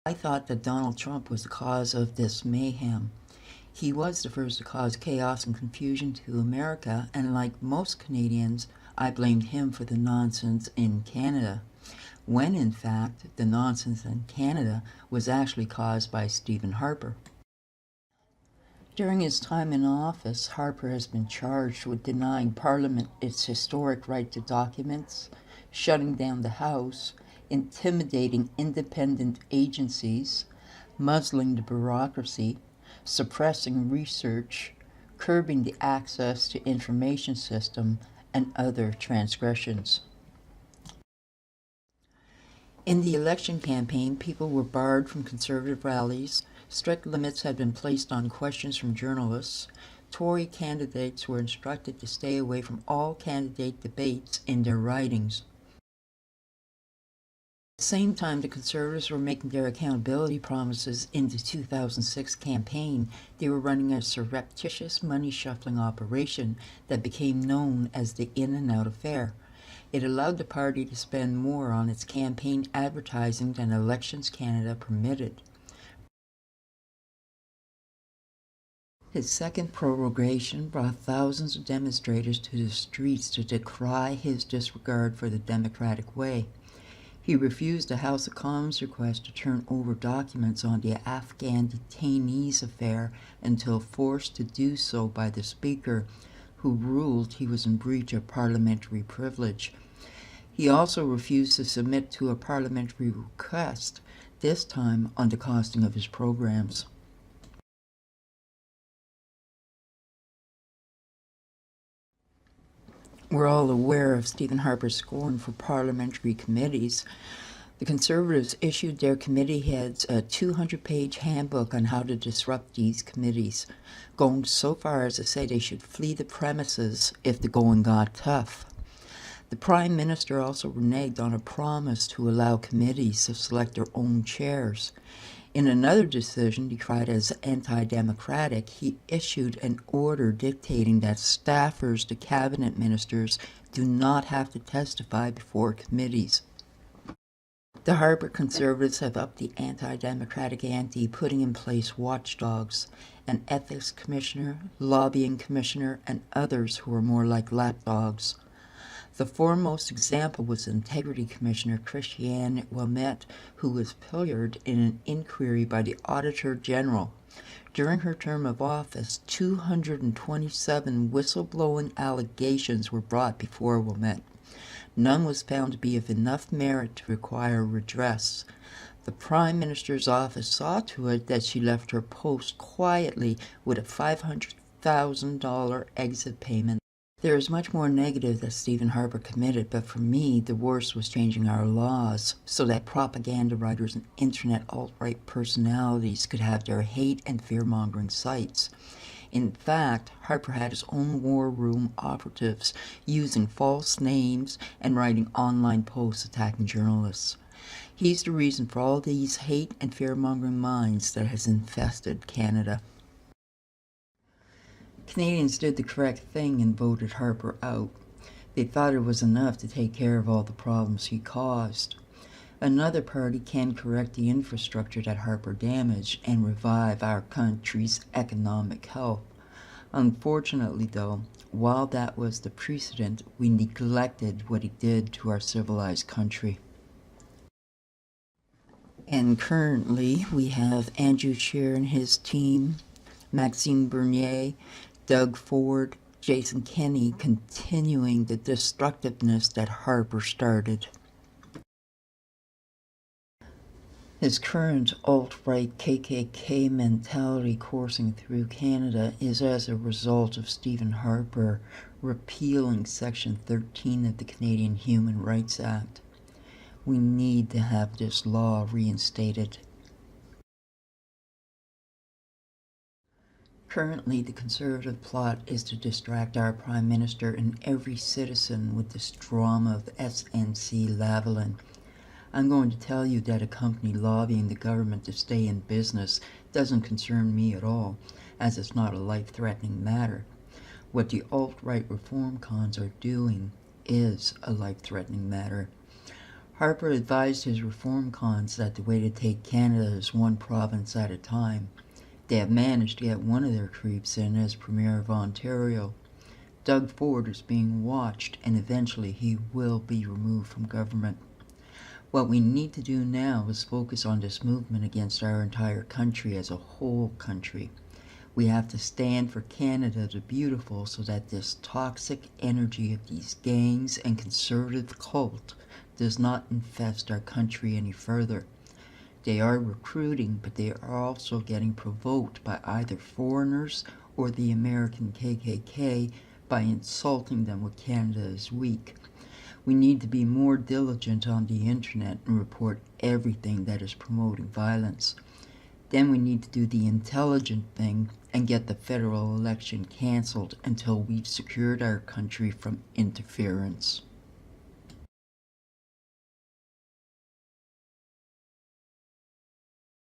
I thought that Donald Trump was the cause of this mayhem. He was the first to cause chaos and confusion to America, and like most Canadians, I blamed him for the nonsense in Canada, when in fact the nonsense in Canada was actually caused by Stephen Harper. During his time in office, Harper has been charged with denying Parliament its historic right to documents, shutting down the House, intimidating independent agencies, muzzling the bureaucracy, suppressing research, curbing the access to information system, and other transgressions. In the election campaign, people were barred from Conservative rallies, strict limits had been placed on questions from journalists, Tory candidates were instructed to stay away from all candidate debates in their ridings. At the same time the Conservatives were making their accountability promises in the 2006 campaign, they were running a surreptitious money-shuffling operation that became known as the In and Out affair. It allowed the party to spend more on its campaign advertising than Elections Canada permitted. His second prorogation brought thousands of demonstrators to the streets to decry his disregard for the democratic way. He refused a House of Commons request to turn over documents on the Afghan detainees affair until forced to do so by the Speaker, who ruled he was in breach of parliamentary privilege. He also refused to submit to a parliamentary request, this time on the costing of his programs. We're all aware of Stephen Harper's scorn for parliamentary committees. The Conservatives issued their committee heads a 200-page handbook on how to disrupt these committees, going so far as to say they should flee the premises if the going got tough. The Prime Minister also reneged on a promise to allow committees to select their own chairs. In another decision decried as anti-democratic, he issued an order dictating that staffers to cabinet ministers do not have to testify before committees. The Harper Conservatives have upped the anti-democratic ante, putting in place watchdogs, an ethics commissioner, lobbying commissioner, and others who are more like lapdogs. The foremost example was Integrity Commissioner Christiane Ouimet, who was pillored in an inquiry by the Auditor General. During her term of office, 227 whistleblowing allegations were brought before Ouimet. None was found to be of enough merit to require redress. The Prime Minister's office saw to it that she left her post quietly with a $500,000 exit payment. There is much more negative that Stephen Harper committed, but for me, the worst was changing our laws so that propaganda writers and internet alt-right personalities could have their hate and fear-mongering sites. In fact, Harper had his own war room operatives using false names and writing online posts attacking journalists. He's the reason for all these hate and fear-mongering minds that has infested Canada. Canadians did the correct thing and voted Harper out. They thought it was enough to take care of all the problems he caused. Another party can correct the infrastructure that Harper damaged and revive our country's economic health. Unfortunately, though, while that was the precedent, we neglected what he did to our civilized country. And currently, we have Andrew Scheer and his team, Maxime Bernier, Doug Ford, Jason Kenney continuing the destructiveness that Harper started. His current alt-right KKK mentality coursing through Canada is as a result of Stephen Harper repealing Section 13 of the Canadian Human Rights Act. We need to have this law reinstated. Currently, the Conservative plot is to distract our Prime Minister and every citizen with this drama of SNC-Lavalin. I'm going to tell you that a company lobbying the government to stay in business doesn't concern me at all, as it's not a life-threatening matter. What the alt-right reform cons are doing is a life-threatening matter. Harper advised his reform cons that the way to take Canada is one province at a time. They have managed to get one of their creeps in as Premier of Ontario. Doug Ford is being watched, and eventually he will be removed from government. What we need to do now is focus on this movement against our entire country as a whole country. We have to stand for Canada the Beautiful so that this toxic energy of these gangs and conservative cult does not infest our country any further. They are recruiting, but they are also getting provoked by either foreigners or the American KKK by insulting them when Canada is weak. We need to be more diligent on the internet and report everything that is promoting violence. Then we need to do the intelligent thing and get the federal election canceled until we've secured our country from interference.